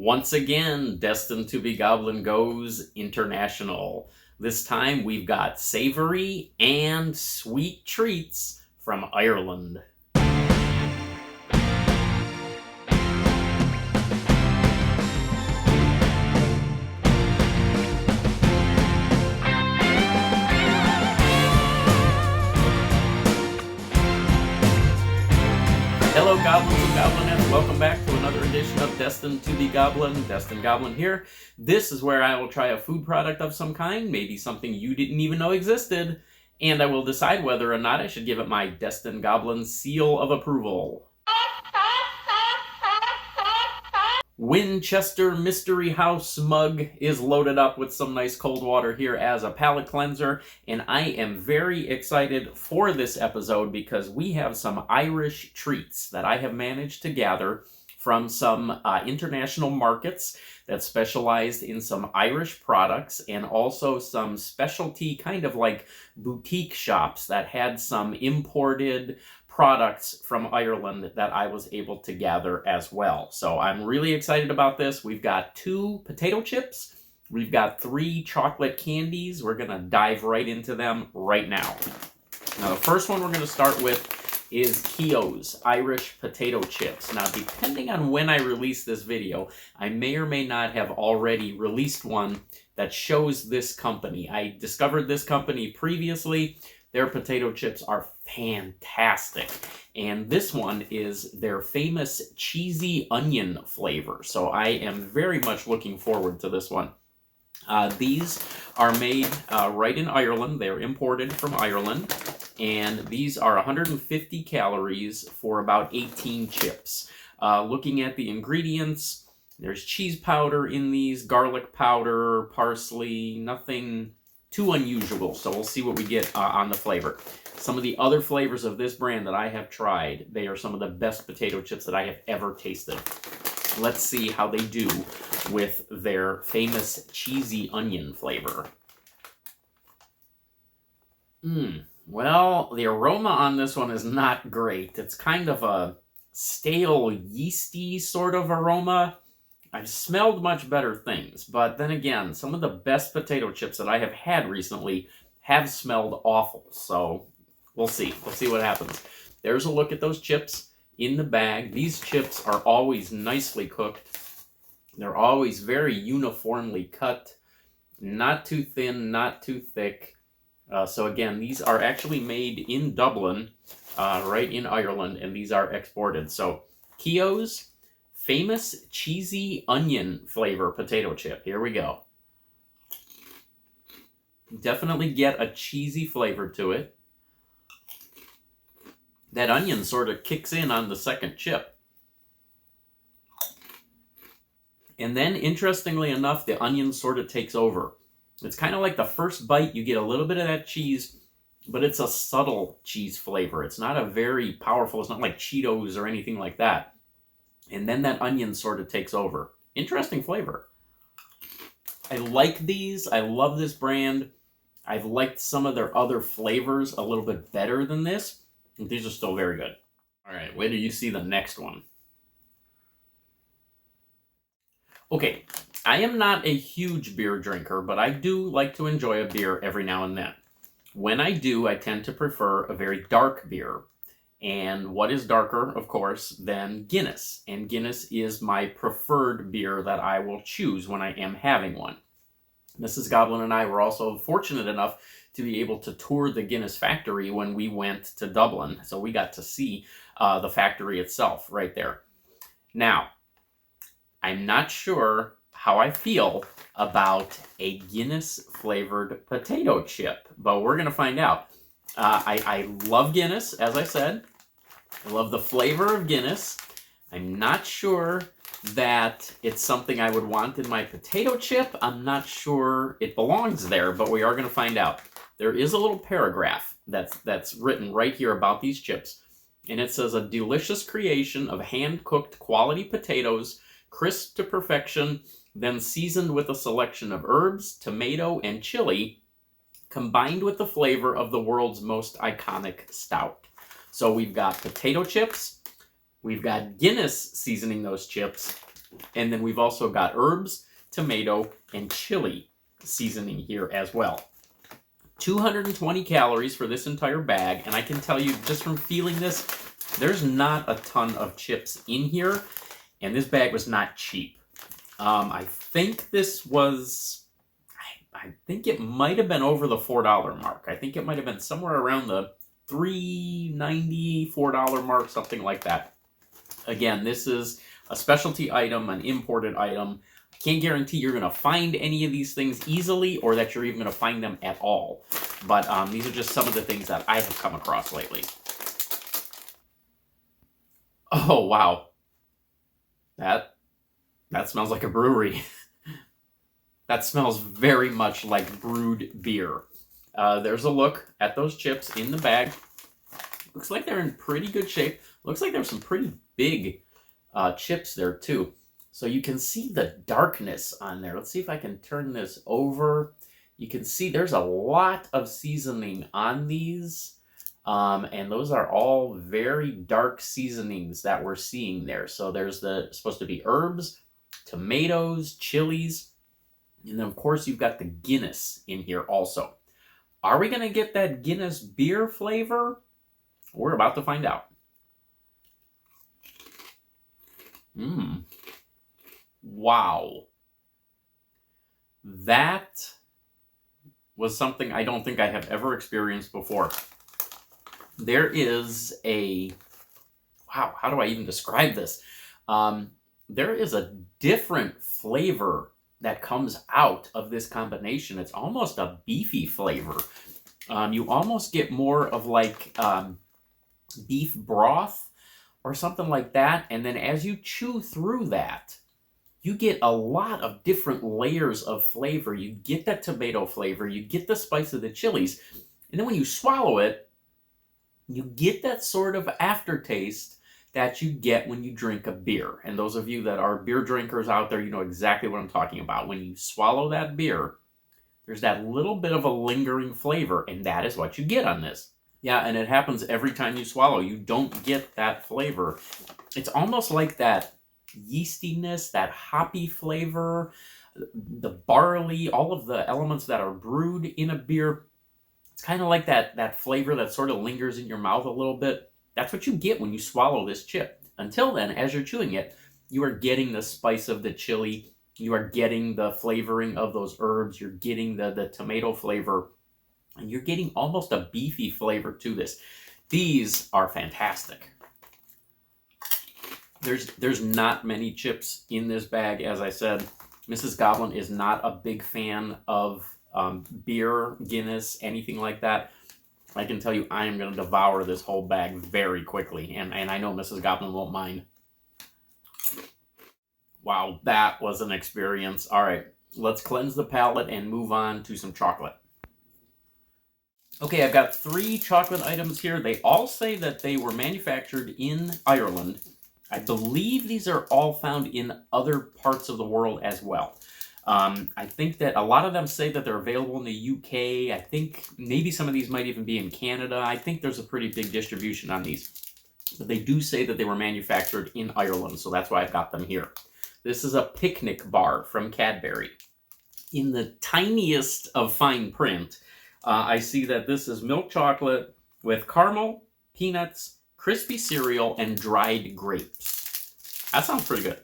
Once again, Destined to be Goblin goes international. This time we've got savory and sweet treats from Ireland. Hello Goblins and Goblinettes, welcome back to another edition of Destined to be Goblin. Destined Goblin here. This is where I will try a food product of some kind, maybe something you didn't even know existed, and I will decide whether or not I should give it my Destined Goblin seal of approval. Winchester Mystery House mug is loaded up with some nice cold water here as a palate cleanser, and I am very excited for this episode because we have some Irish treats that I have managed to gather from some international markets that specialized in some Irish products, and also some specialty kind of like boutique shops that had some imported products from Ireland that I was able to gather as well. So I'm really excited about this. We've got 2 potato chips. We've got 3 chocolate candies. We're going to dive right into them right now. Now the first one we're going to start with is Keogh's Irish potato chips. Now depending on when I release this video, I may or may not have already released one that shows this company. I discovered this company previously. Their potato chips are fantastic. And this one is their famous cheesy onion flavor. So I am very much looking forward to this one. These are made right in Ireland. They're imported from Ireland. And these are 150 calories for about 18 chips. Looking at the ingredients, there's cheese powder in these, garlic powder, parsley, nothing too unusual, so we'll see what we get on the flavor. Some of the other flavors of this brand that I have tried, they are some of the best potato chips that I have ever tasted. Let's see how they do with their famous cheesy onion flavor. Well, the aroma on this one is not great. It's kind of a stale, yeasty sort of aroma. I've smelled much better things, but then again, some of the best potato chips that I have had recently have smelled awful, so we'll see. We'll see what happens. There's a look at those chips in the bag. These chips are always nicely cooked. They're always very uniformly cut, not too thin, not too thick. So again, these are actually made in Dublin, right in Ireland, and these are exported. So Keogh's famous cheesy onion flavor potato chip. Here we go. Definitely get a cheesy flavor to it. That onion sort of kicks in on the second chip. And then, interestingly enough, the onion sort of takes over. It's kind of like the first bite, you get a little bit of that cheese, but it's a subtle cheese flavor. It's not a very powerful, it's not like Cheetos or anything like that. And then that onion sort of takes over. Interesting flavor. I like these. I love this brand. I've liked some of their other flavors a little bit better than this. These are still very good. All right, wait till you see the next one. Okay, I am not a huge beer drinker, but I do like to enjoy a beer every now and then. When I do, I tend to prefer a very dark beer. And what is darker, of course, than Guinness? And Guinness is my preferred beer that I will choose when I am having one. Mrs. Goblin and I were also fortunate enough to be able to tour the Guinness factory when we went to Dublin. So we got to see the factory itself right there. Now, I'm not sure how I feel about a Guinness-flavored potato chip, but we're going to find out. I love Guinness, as I said. I love the flavor of Guinness. I'm not sure that it's something I would want in my potato chip. I'm not sure it belongs there, but we are going to find out. There is a little paragraph that's written right here about these chips, and it says, a delicious creation of hand-cooked quality potatoes, crisp to perfection, then seasoned with a selection of herbs, tomato, and chili, combined with the flavor of the world's most iconic stout. So we've got potato chips, we've got Guinness seasoning those chips, And then we've also got herbs, tomato, and chili seasoning here as well. 220 calories for this entire bag, and I can tell you just from feeling this, there's not a ton of chips in here, and this bag was not cheap. I think this was, I think it might have been over the $4 mark. I think it might have been somewhere around the $3.90, $4 mark, something like that. Again, this is a specialty item, an imported item. Can't guarantee you're going to find any of these things easily or that you're even going to find them at all. But these are just some of the things that I have come across lately. Oh, wow. That smells like a brewery. That smells very much like brewed beer. There's a look at those chips in the bag. Looks like they're in pretty good shape. Looks like there's some pretty big chips there too. So you can see the darkness on there. Let's see if I can turn this over. You can see there's a lot of seasoning on these. And those are all very dark seasonings that we're seeing there. So there's supposed to be herbs, tomatoes, chilies, and then of course you've got the Guinness in here also. Are we going to get that Guinness beer flavor? We're about to find out. Wow. That was something I don't think I have ever experienced before. There is wow, how do I even describe this? There is a different flavor that comes out of this combination. It's almost a beefy flavor. You almost get more of like beef broth or something like that. And then as you chew through that, you get a lot of different layers of flavor. You get that tomato flavor, you get the spice of the chilies, and then when you swallow it, you get that sort of aftertaste that you get when you drink a beer. And those of you that are beer drinkers out there, you know exactly what I'm talking about. When you swallow that beer, there's that little bit of a lingering flavor, and that is what you get on this. Yeah, and it happens every time you swallow. You don't get that flavor. It's almost like that yeastiness, that hoppy flavor, the barley, all of the elements that are brewed in a beer. It's kind of like that flavor that sort of lingers in your mouth a little bit. That's what you get when you swallow this chip. Until then, as you're chewing it, you are getting the spice of the chili. You are getting the flavoring of those herbs. You're getting the tomato flavor. And you're getting almost a beefy flavor to this. These are fantastic. There's not many chips in this bag, as I said. Mrs. Goblin is not a big fan of beer, Guinness, anything like that. I can tell you I am going to devour this whole bag very quickly, and I know Mrs. Goblin won't mind. Wow, that was an experience. All right, let's cleanse the palate and move on to some chocolate. Okay, I've got 3 chocolate items here. They all say that they were manufactured in Ireland. I believe these are all found in other parts of the world as well. I think that a lot of them say that they're available in the UK. I think maybe some of these might even be in Canada. I think there's a pretty big distribution on these. But they do say that they were manufactured in Ireland, so that's why I've got them here. This is a picnic bar from Cadbury. In the tiniest of fine print, I see that this is milk chocolate with caramel, peanuts, crispy cereal, and dried grapes. That sounds pretty good.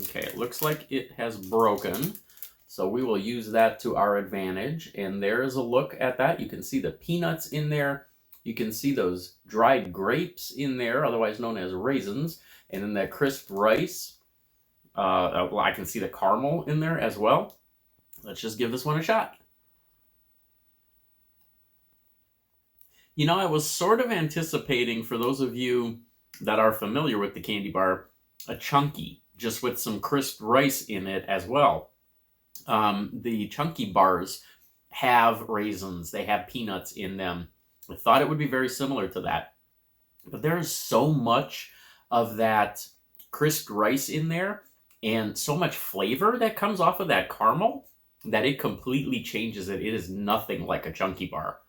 Okay, it looks like it has broken, so we will use that to our advantage. And there is a look at that. You can see the peanuts in there. You can see those dried grapes in there, otherwise known as raisins. And then that crisp rice. Well, I can see the caramel in there as well. Let's just give this one a shot. You know, I was sort of anticipating, for those of you that are familiar with the candy bar, a chunky, just with some crisp rice in it as well. The chunky bars have raisins, they have peanuts in them. I thought it would be very similar to that. But there's so much of that crisp rice in there and so much flavor that comes off of that caramel that it completely changes it. It is nothing like a chunky bar.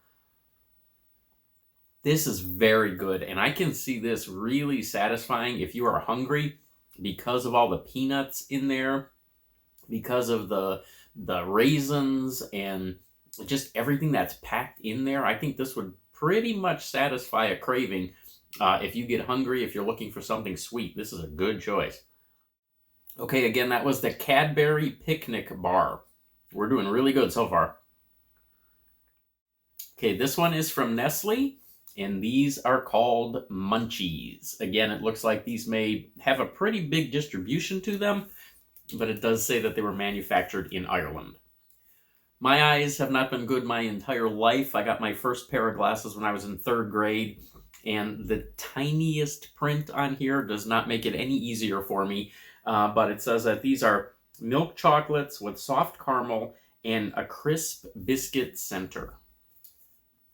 This is very good, and I can see this really satisfying if you are hungry because of all the peanuts in there, because of the raisins and just everything that's packed in there. I think this would pretty much satisfy a craving. If you get hungry, if you're looking for something sweet, this is a good choice. Okay, again, that was the Cadbury Picnic Bar. We're doing really good so far. Okay, this one is from Nestle, and these are called Munchies. Again, it looks like these may have a pretty big distribution to them, but it does say that they were manufactured in Ireland. My eyes have not been good my entire life. I got my first pair of glasses when I was in 3rd grade, and the tiniest print on here does not make it any easier for me, but it says that these are milk chocolates with soft caramel and a crisp biscuit center.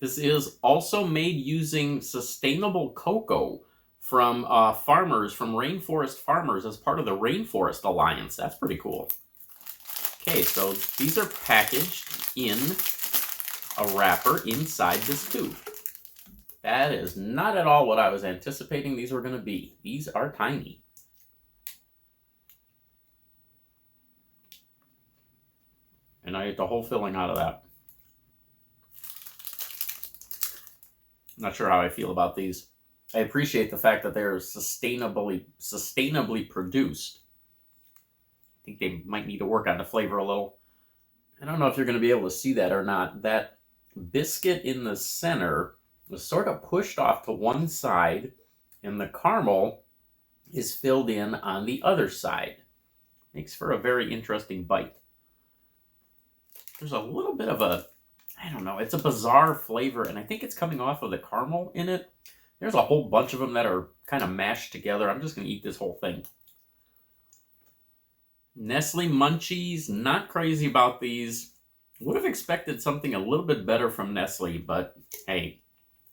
This is also made using sustainable cocoa from farmers, from rainforest farmers, as part of the Rainforest Alliance. That's pretty cool. Okay, so these are packaged in a wrapper inside this tube. That is not at all what I was anticipating these were going to be. These are tiny. And I ate the whole filling out of that. Not sure how I feel about these. I appreciate the fact that they're sustainably produced. I think they might need to work on the flavor a little. I don't know if you're going to be able to see that or not. That biscuit in the center was sort of pushed off to one side, and the caramel is filled in on the other side. Makes for a very interesting bite. There's a little bit of a, I don't know, it's a bizarre flavor, and I think it's coming off of the caramel in it. There's a whole bunch of them that are kind of mashed together. I'm just going to eat this whole thing. Nestle Munchies, not crazy about these. Would have expected something a little bit better from Nestle, but hey,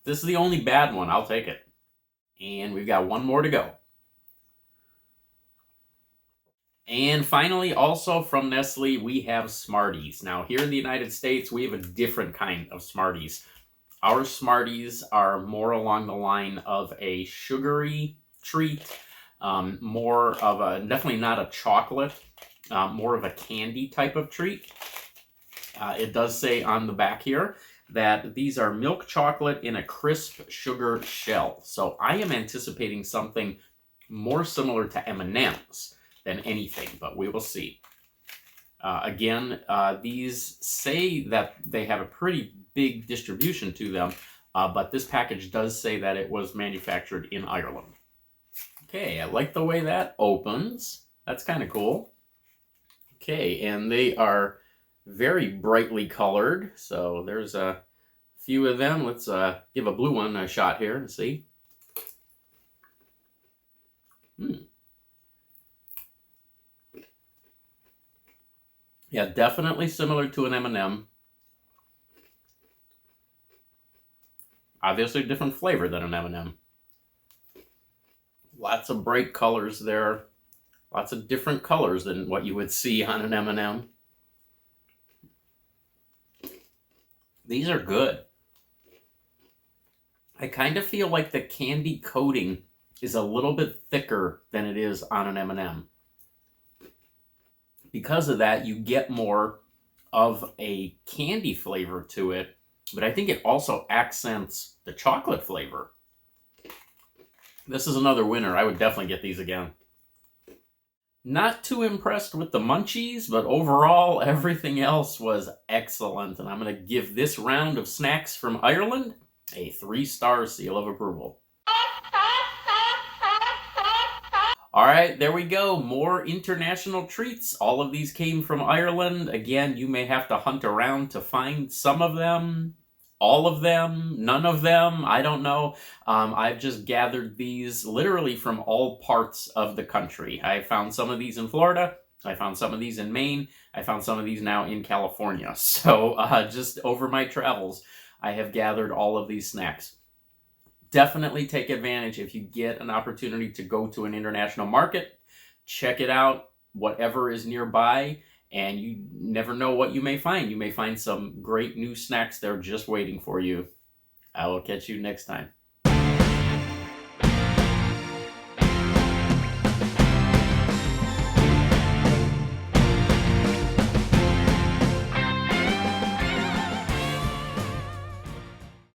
this is the only bad one. I'll take it. And we've got one more to go. And finally, also from Nestle, we have Smarties. Now, here in the United States, we have a different kind of Smarties. Our Smarties are more along the line of a sugary treat, more of a, definitely not a chocolate, more of a candy type of treat. It does say on the back here that these are milk chocolate in a crisp sugar shell. So I am anticipating something more similar to M&M's than anything, but we will see. Again, these say that they have a pretty big distribution to them, but this package does say that it was manufactured in Ireland. Okay, I like the way that opens. That's kind of cool. Okay, and they are very brightly colored, so there's a few of them. Let's give a blue one a shot here and see. Yeah, definitely similar to an M&M. Obviously a different flavor than an M&M. Lots of bright colors there. Lots of different colors than what you would see on an M&M. These are good. I kind of feel like the candy coating is a little bit thicker than it is on an M&M. Because of that, you get more of a candy flavor to it, but I think it also accents the chocolate flavor. This is another winner. I would definitely get these again. Not too impressed with the Munchies, but overall, everything else was excellent. And I'm going to give this round of snacks from Ireland a 3-star seal of approval. All right, there we go. More international treats. All of these came from Ireland. Again, you may have to hunt around to find some of them, all of them, none of them. I don't know. I've just gathered these literally from all parts of the country. I found some of these in Florida. I found some of these in Maine. I found some of these now in California. So just over my travels, I have gathered all of these snacks. Definitely take advantage if you get an opportunity to go to an international market. Check it out, whatever is nearby, and you never know what you may find. You may find some great new snacks there just waiting for you. I will catch you next time.